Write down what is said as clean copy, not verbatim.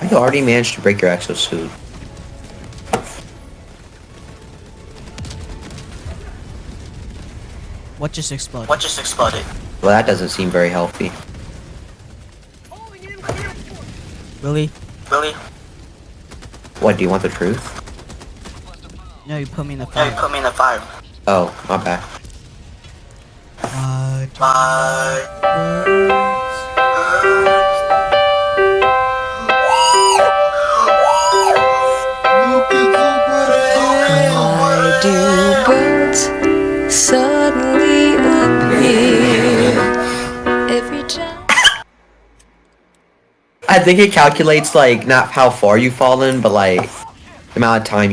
You already managed to break your exosuit. What just exploded? Well, that doesn't seem very healthy. Really? What, do you want the truth? No, you put me in the fire. Oh, my bad. Why do birds suddenly appear every time? I think it calculates, like, not how far you've fallen, but, like, the amount of time